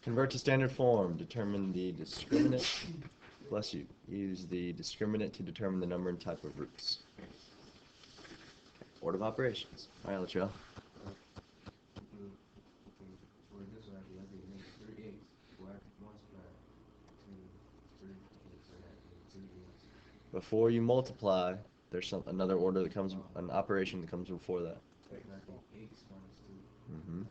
Convert to standard form. Determine the discriminant. Bless you. Use the discriminant to determine the number and type of roots. Order of operations. All right, Latrell. Before you multiply, there's another order that comes, an operation that comes before that. Mm-hmm.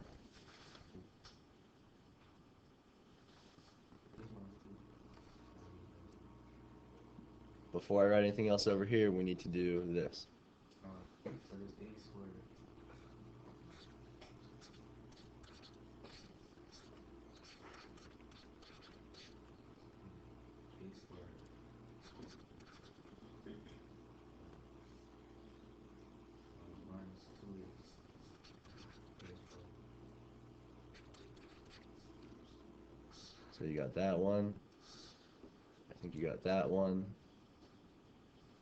Before I write anything else over here, we need to do this. So you got that one. I think you got that one.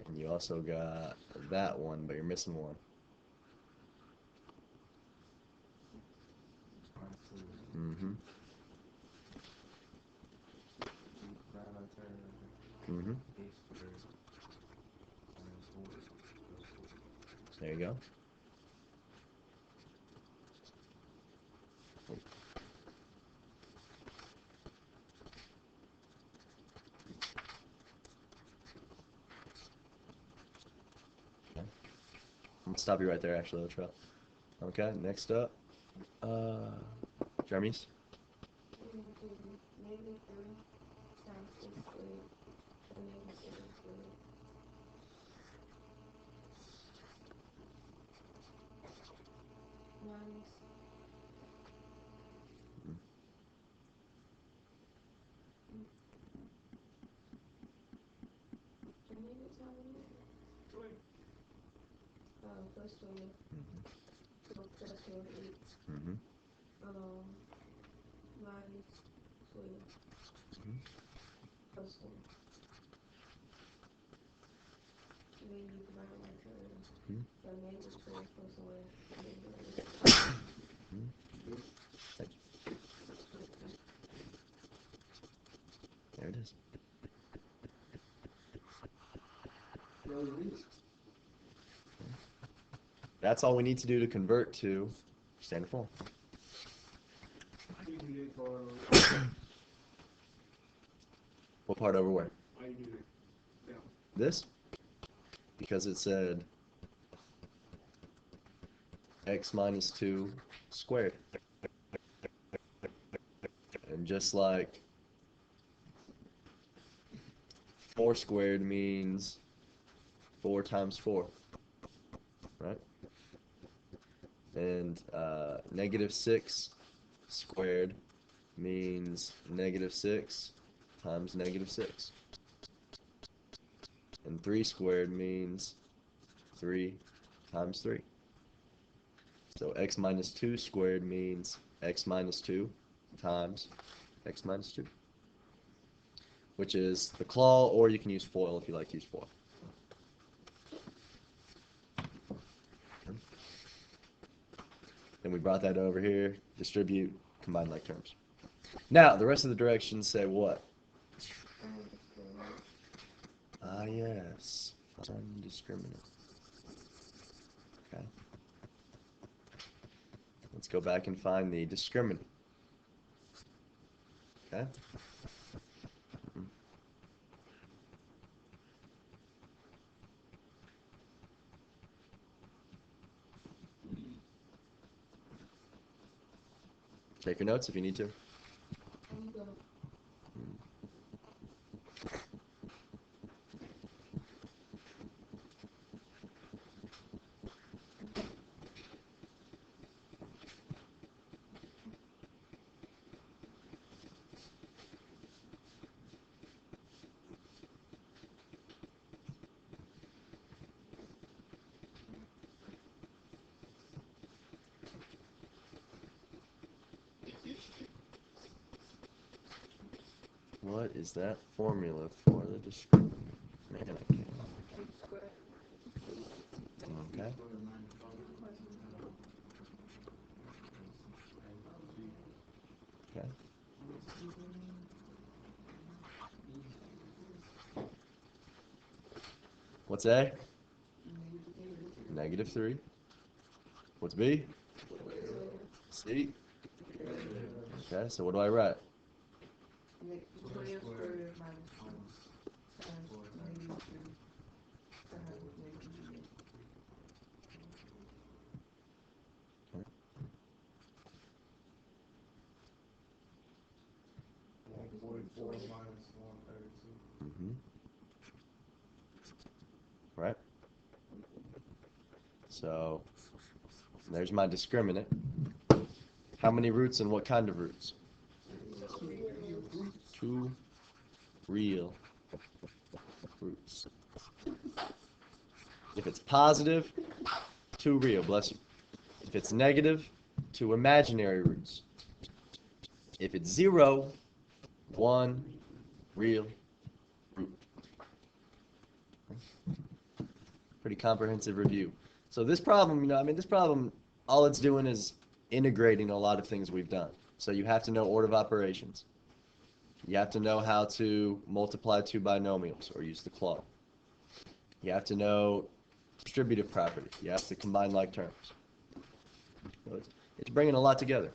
And you also got that one, but you're missing one. Mm-hmm. Mm-hmm. There you go. Okay. I'm gonna stop you right there, actually, Latrell. Okay, next up, Jeremy's. Mm-hmm. Thank you. There it is. That's all we need to do to convert to standard form. What part over where? This? Because it said x minus 2 squared. And just like 4 squared means 4 times 4, right? And negative 6 squared means negative 6 times negative 6. And 3 squared means 3 times 3. So x minus 2 squared means x minus 2 times x minus 2, which is the claw, or you can use FOIL if you like to use FOIL. Then we brought that over here, distribute, combine like terms. Now, the rest of the directions say what? Ah, yes. Indiscriminate. Okay. Let's go back and find the discriminant. Okay. Take your notes if you need to. What is that formula for the discriminant? Man, I can't. Okay. Okay. What's A? Negative 3. What's B? C? Okay, so what do I write? Mm-hmm. Right? So there's my discriminant. How many roots and what kind of roots? 2 real roots. If it's positive, 2 real, bless you. If it's negative, 2 imaginary roots. If it's 0, 1 real root. Pretty comprehensive review. So this problem, this problem, all it's doing is integrating a lot of things we've done. So you have to know order of operations. You have to know how to multiply 2 binomials or use the claw. You have to know distributive property. You have to combine like terms. So it's bringing a lot together.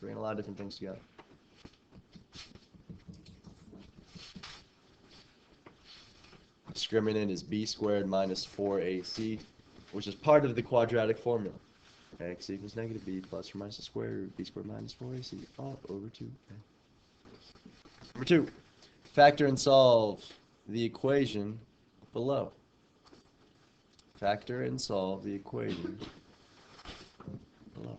Bringing a lot of different things together. Discriminant is b squared minus 4ac, which is part of the quadratic formula. X equals negative b plus or minus the square root of b squared minus 4ac all over 2. Okay. Number 2, factor and solve the equation below. Factor and solve the equation below.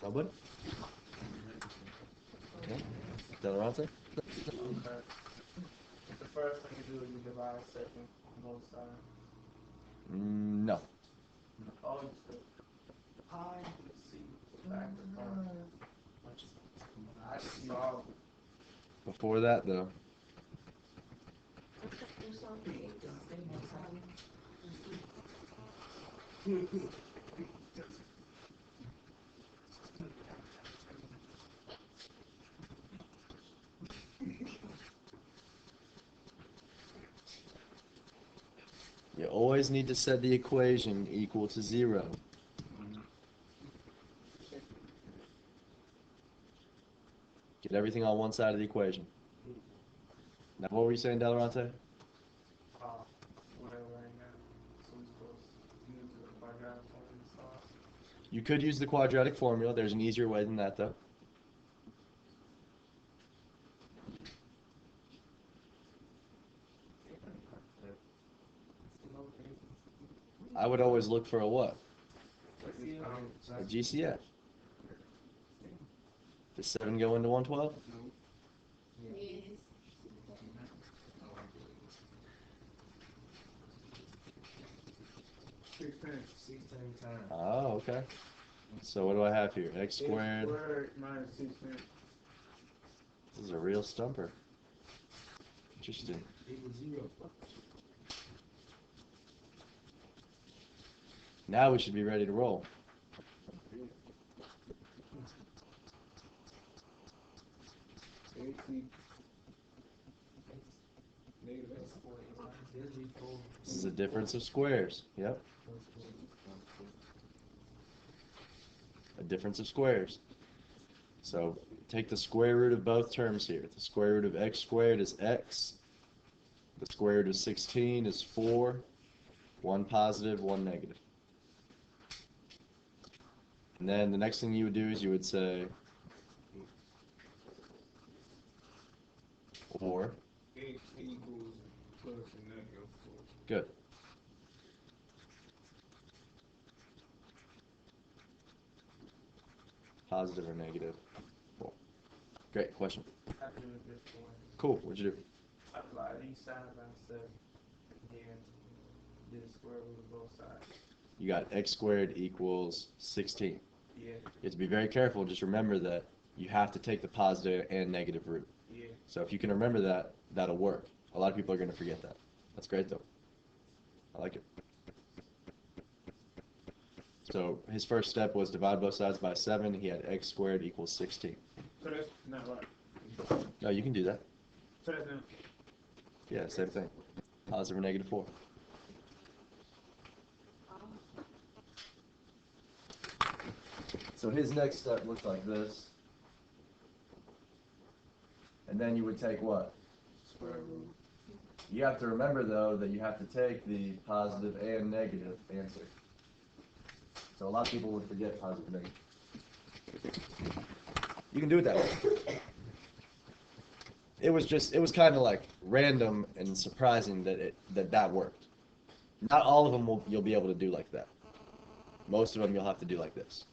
Nobody? Okay. Delorante? Okay. The first thing you do is you divide second on both sides. No. Oh, you said pi c factor part. I solve. Before that, though. You always need to set the equation equal to 0. Get everything on one side of the equation. Now, what were you saying, Delorante? Whatever right now. So we're supposed to use the quadratic formula to solve. You could use the quadratic formula. There's an easier way than that, though. I would always look for a what? A GCF. Does 7 go into 112? Oh, okay. So what do I have here? X squared. Minus 16. This is a real stumper. Interesting. Now we should be ready to roll. This is a difference of squares. Yep. A difference of squares. So take the square root of both terms here. The square root of x squared is x. The square root of 16 is 4. 1 positive, 1 negative. And then the next thing you would do is you would say, or. X equals plus and negative 4. Good. Positive or negative 4. Great question. I do this one. Cool. What'd you do? I applied each side by 7. Then did the square root of both sides. You got x squared equals 16. Yeah. You have to be very careful. Just remember that you have to take the positive and negative root. Yeah. So if you can remember that, that'll work. A lot of people are going to forget that. That's great, though. I like it. So his first step was divide both sides by 7. He had x squared equals 16. So that's not right. No, you can do that. So that's not. Yeah, same thing. Positive or negative 4. So his next step looks like this. And then you would take what? Square root. You have to remember, though, that you have to take the positive and negative answer. So a lot of people would forget positive and negative. You can do it that way. It was kind of like random and surprising that that worked. Not all of them you'll be able to do like that. Most of them you'll have to do like this.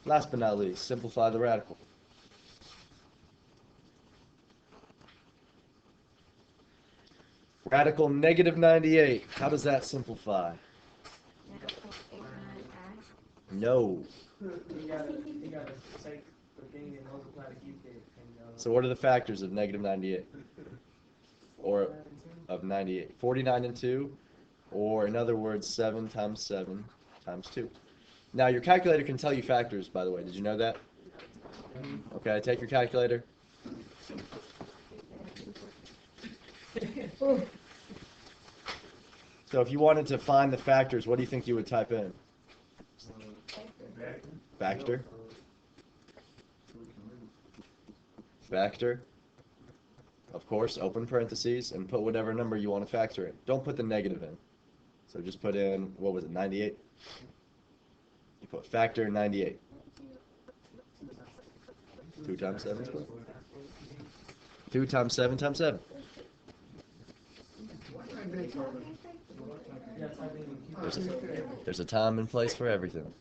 Last but not least, simplify the radical. Radical negative 98. How does that simplify? No. You gotta take the thing and multiply to get that. So what are the factors of negative 98? Or of 98? 49 and 2? Or in other words, 7 times 7 times 2. Now your calculator can tell you factors, by the way. Did you know that? Okay, take your calculator. So if you wanted to find the factors, what do you think you would type in? Factor. Factor. Of course, open parentheses and put whatever number you want to factor in. Don't put the negative in. So just put in, what was it, 98? You put factor 98. 2 times 7 squared. 2 times 7 times 7. There's a time and place for everything.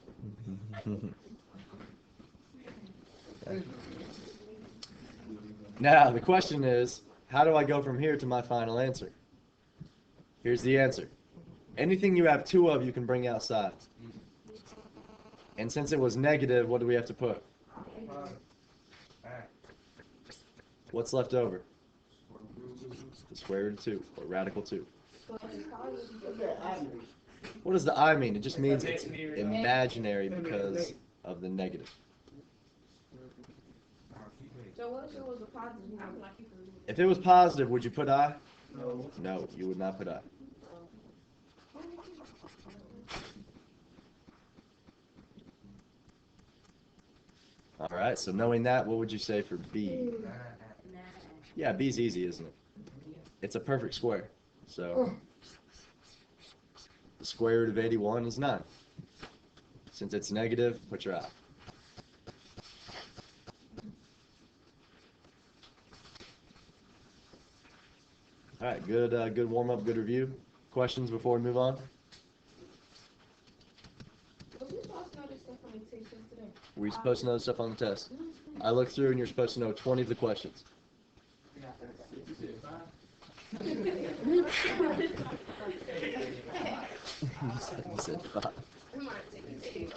Now, the question is, how do I go from here to my final answer? Here's the answer. Anything you have 2 of, you can bring outside. And since it was negative, what do we have to put? What's left over? The square root of 2, or radical 2. What does the I mean? It just means it's imaginary because of the negative. So what if it was a positive? How can I keep it? If it was positive, would you put I? No. No, you would not put I. All right, so knowing that, what would you say for B? Yeah, B's easy, isn't it? It's a perfect square. So the square root of 81 is 9. Since it's negative, put your I. All right, good warm-up, good review. Questions before we move on? Was we supposed to know this stuff on the test yesterday? Were you supposed to know this stuff on the test? I looked through and you're supposed to know 20 of the questions. You said 5. Come on, take it.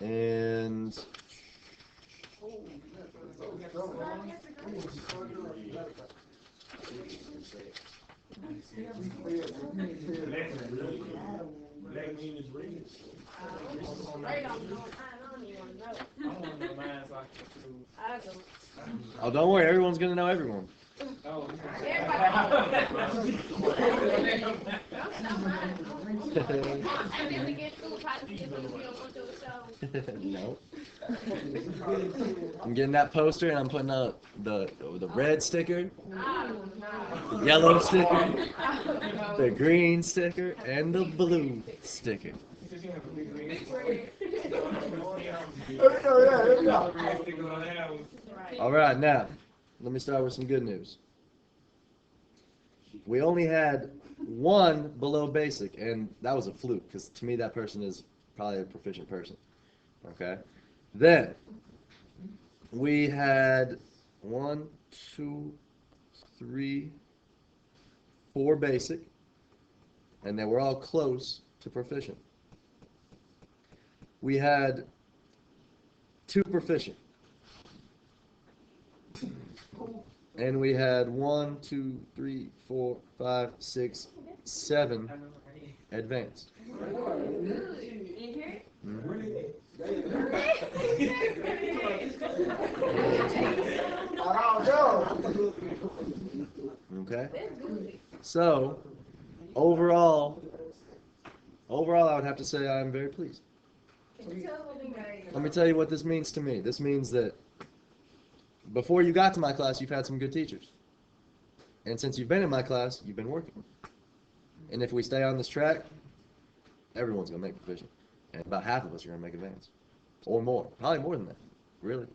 And Black mean is reading. I don't even know. I want to know mine so I can do. I don't. oh, don't worry, everyone's gonna know everyone. Oh, No. I'm getting that poster and I'm putting up the red sticker, the yellow sticker, the green sticker, and the blue sticker. All right, now let me start with some good news. We only had one below basic, and that was a fluke because to me that person is probably a proficient person. Okay. Then we had 1, 2, 3, 4 basic, and they were all close to proficient. We had 2 proficient, and we had 1, 2, 3, 4, 5, 6, 7 advanced. Okay. So overall, I would have to say I'm very pleased. Let me tell you what this means to me. This means that before you got to my class, you've had some good teachers. And since you've been in my class, you've been working. And if we stay on this track, everyone's going to make proficient. And about half of us are going to make advanced. Or more. Probably more than that. Really.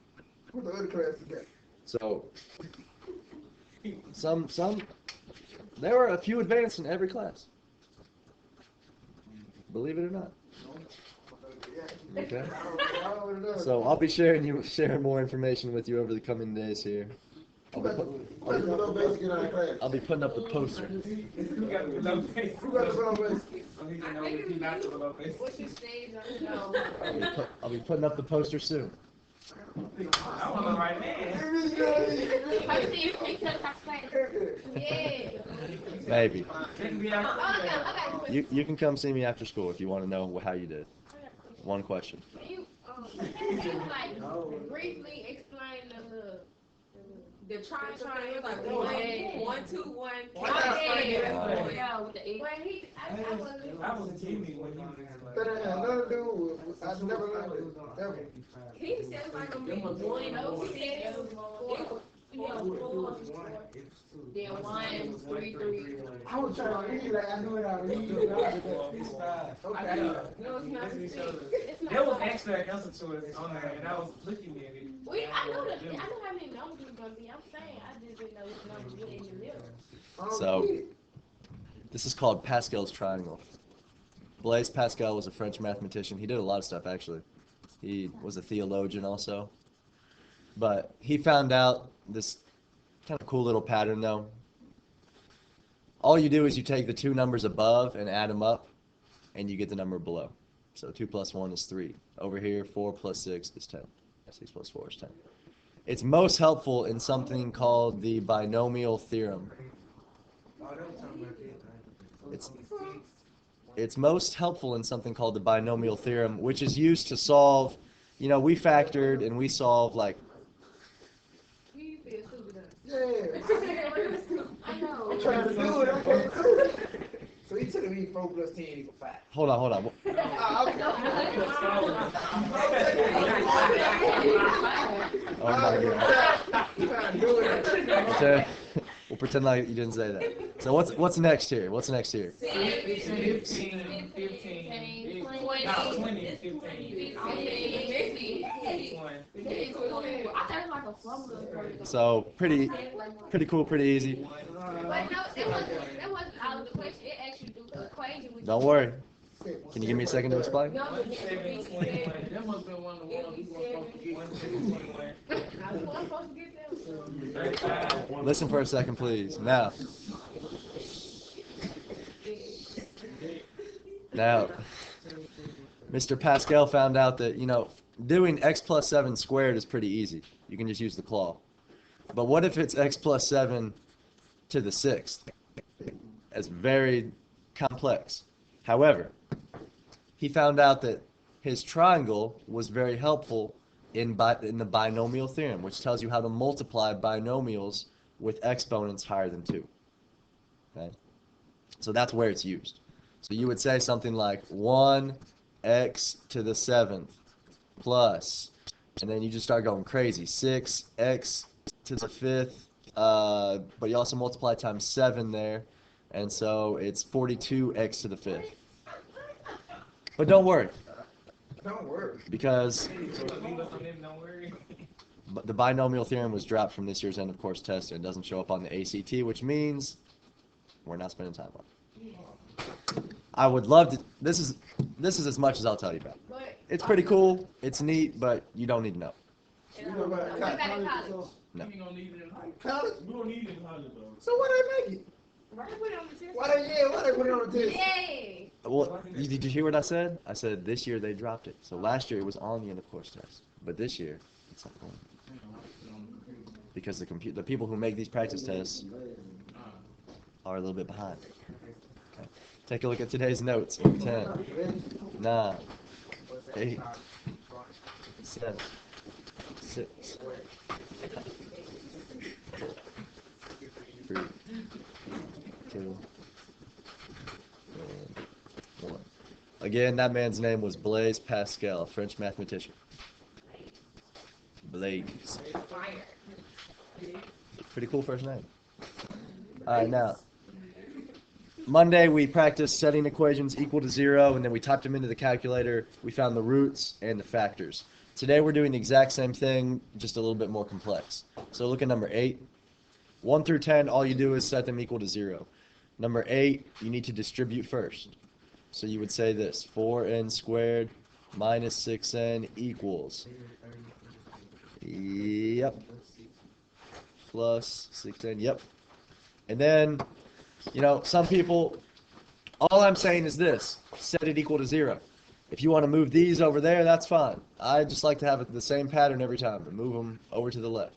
So, there were a few advanced in every class. Believe it or not. Okay. So I'll be sharing more information with you over the coming days here. I'll be putting up the poster. I'll be putting up the poster soon. Maybe. You can come see me after school if you want to know how you did. One question. Can you like briefly explain the triangle, like 1, 2, 1. Yeah, with the egg. I was a teammate when you He said like a big 1, 4. Then 1, 3, 3. I was trying to read like I knew it already. Okay. No, it's not. It's not. There was extra answer to it on there, and I was looking at it. I know how many numbers it's gonna be. I'm saying I just didn't know which numbers were in the middle. So, this is called Pascal's triangle. Blaise Pascal was a French mathematician. He did a lot of stuff, actually. He was a theologian also. But he found out this kind of cool little pattern, though. All you do is you take the 2 numbers above and add them up, and you get the number below. So 2 plus 1 is 3. Over here, 4 plus 6 is 10. 6 plus 4 is 10. It's most helpful in something called the binomial theorem. It's most helpful in something called the binomial theorem, which is used to solve, we factored and we solved like. Yeah. I know. I'm trying to do it. I can't do it. So he took me 4 plus 10 equals 5. Hold on. Oh my God. We'll pretend like you didn't say that. So what's next here? 15, 15, 20, 15. So pretty cool, pretty easy. But no, that wasn't out of the question. It actually do the equation. Don't worry. Can you give me a second to explain? No, That must have been one of the ones we were supposed to get. Listen for a second, please. Now, Mr. Pascal found out that, doing x plus 7 squared is pretty easy. You can just use the claw. But what if it's x plus 7 to the 6th? That's very complex. However, he found out that his triangle was very helpful in the binomial theorem, which tells you how to multiply binomials with exponents higher than 2. Okay? So that's where it's used. So you would say something like 1x to the 7th plus, and then you just start going crazy. 6x to the 5th, but you also multiply times 7 there, and so it's 42x to the 5th. But don't worry, Don't worry. because Don't worry. the binomial theorem was dropped from this year's end of course test, and it doesn't show up on the ACT, which means we're not spending time on it. I would love to. This is as much as I'll tell you about. But It's pretty cool. It's neat, but you don't need to know. You know about what about in college? college? No. We ain't gonna need it in high school. College? We don't need it in college though. So why they make it? Why they put it on the test? Why they put it on the test? Yay! Well, did you hear what I said? I said this year they dropped it. So last year it was on the end of course test, but this year it's not going. Because the people who make these practice tests are a little bit behind. Okay. Take a look at today's notes. 10, 9, 8, 7, 6, 3, 2, and 1. Again, that man's name was Blaise Pascal, a French mathematician. Blaise. Pretty cool first name. Alright, now. Monday we practiced setting equations equal to 0, and then we typed them into the calculator. We found the roots and the factors. Today we're doing the exact same thing, just a little bit more complex. So look at number 8. 1 through 10, all you do is set them equal to 0. Number 8, you need to distribute first. So you would say this, 4n squared minus 6n equals, yep, plus 6n, yep. And then, you know, some people, all I'm saying is this, set it equal to 0. If you want to move these over there, that's fine. I just like to have it the same pattern every time, and move them over to the left.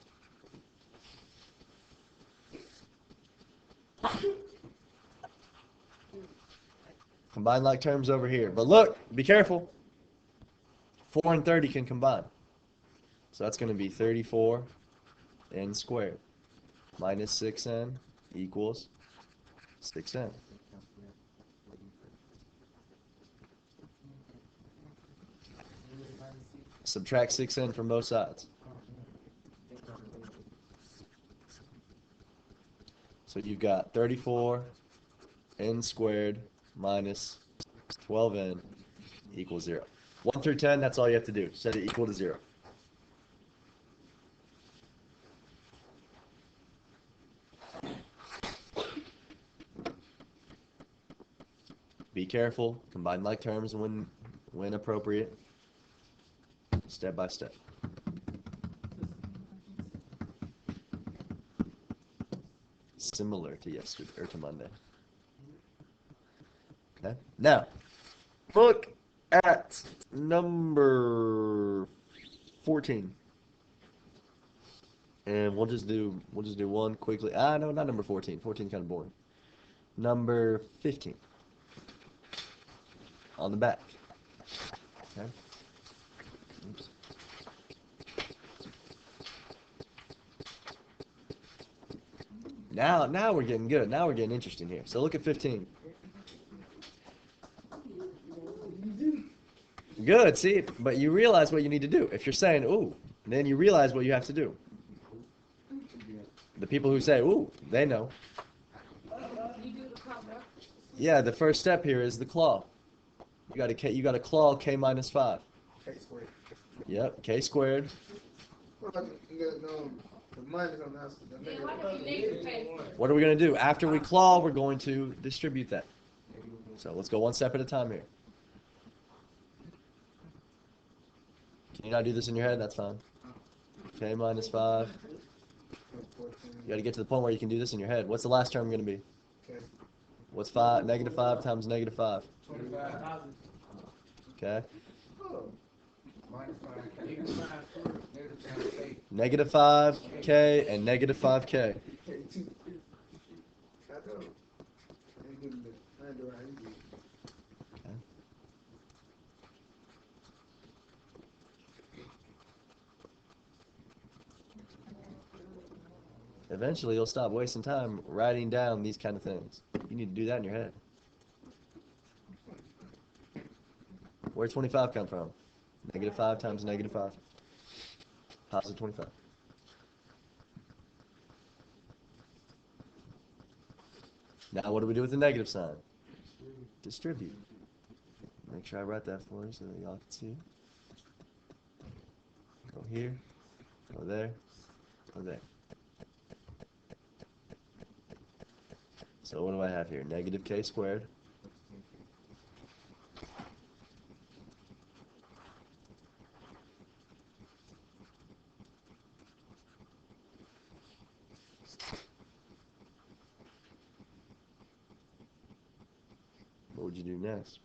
Combine like terms over here. But look, be careful. 4 and 30 can combine. So that's going to be 34n squared minus 6n equals 6n. Subtract 6n from both sides. So you've got 34n squared minus 12n equals 0. 1 through 10, that's all you have to do. Set it equal to 0. Be careful. Combine like terms when appropriate. Step by step. Similar to yesterday or to Monday. Okay. Now, look at number 14. And we'll just do one quickly. No, not number 14. 14 is kind of boring. Number 15. On the back. Okay. Oops. Now we're getting good. Now we're getting interesting here. So look at 15. Good, see, but you realize what you need to do. If you're saying, ooh, then you realize what you have to do. The people who say, ooh, they know. Yeah, the first step here is the claw. You got to claw k minus 5. K squared. Yep, k squared. Well, you got the minus on that. What are we going to do? After we claw, we're going to distribute that. So let's go one step at a time here. Can you not do this in your head? That's fine. K minus 5. You got to get to the point where you can do this in your head. What's the last term going to be? What's 5? Negative 5 times negative 5. 25,000. Okay. -5. Negative 5k and negative 5k. Eventually, you'll stop wasting time writing down these kind of things. You need to do that in your head. Where'd 25 come from? -5 times -5. Positive 25. Now, what do we do with the negative sign? Distribute. Make sure I write that for you so that y'all can see. Go here, go there, go there. So what do I have here? -k squared. What would you do next?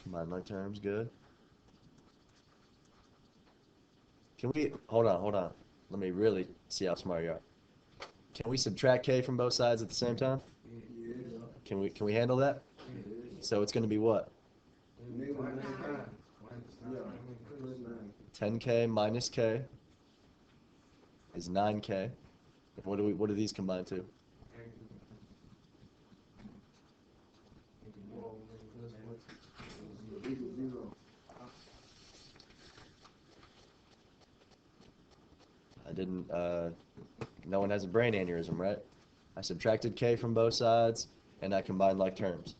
Combine like terms, good. Can we, hold on. Let me really see how smart you are. Can we subtract k from both sides at the same time? Can we handle that? So it's going to be what? 10k minus k is 9k. What do these combine to? I didn't, no one has a brain aneurysm, right? I subtracted k from both sides, and I combined like terms.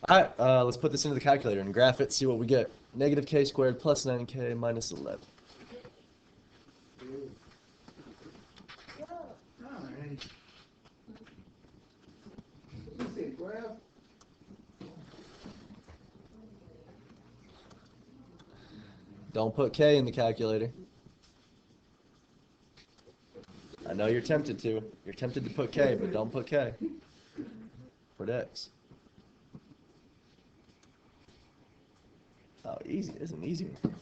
Alright, let's put this into the calculator and graph it, see what we get. -k squared plus 9k minus 11. Don't put k in the calculator. I know you're tempted to. You're tempted to put k, but don't put k. Put x. Oh, easy. This is an easy one.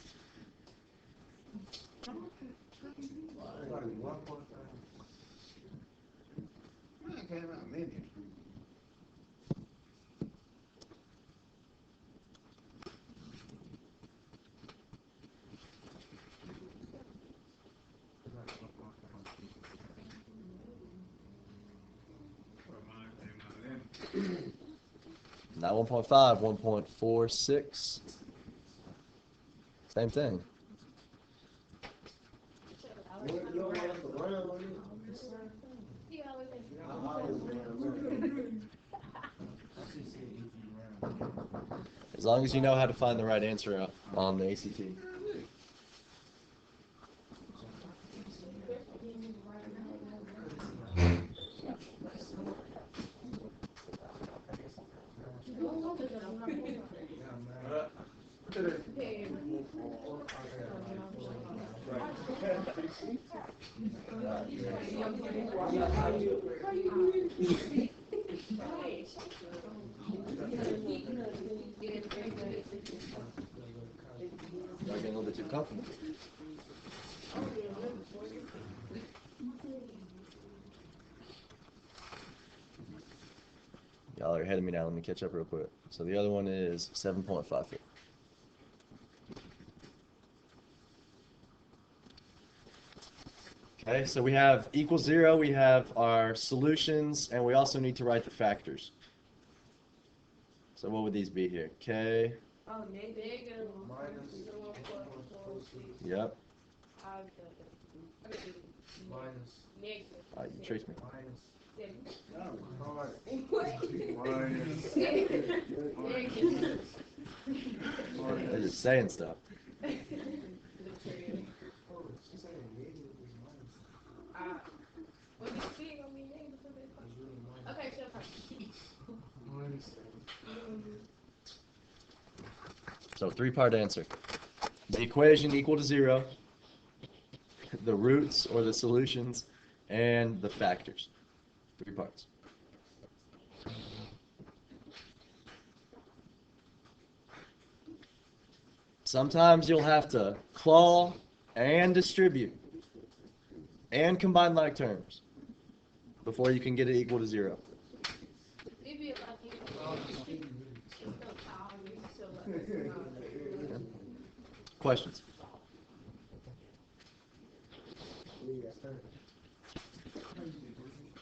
Not 1.5, 1.46. Same thing. As long as you know how to find the right answer on the ACT. You're getting a little bit too comfortable. Y'all are ahead of me now. Let me catch up real quick. So the other one is 7.54. Okay, so we have equals 0, we have our solutions, and we also need to write the factors. So what would these be here? K. Oh, negative. Yep. Minus. Negative. All right, you tricked me. They're just saying stuff. Okay, So 3-part answer. The equation equal to 0, the roots or the solutions, and the factors. 3 parts. Sometimes you'll have to claw and distribute and combine like terms before you can get it equal to 0. Questions?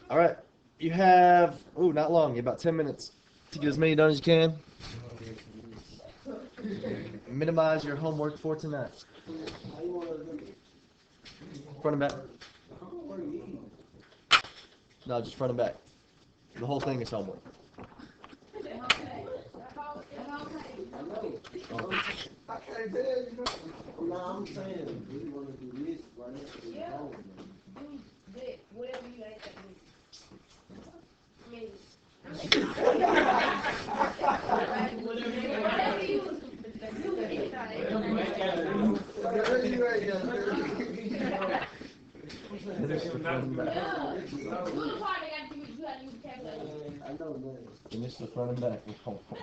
All right. You have, not long, about 10 minutes to get as many done as you can. Minimize your homework for tonight. Front and back. No, just front and back. The whole thing is homework. I can't tell you. No, I'm saying, we wanna do this, right? Yeah. That, whatever you like that week. I mean, whatever you do anytime. Finish the front and back. Yeah. Good part they got to do, you got to use the calculator. I know that. Finish the front and back with homework.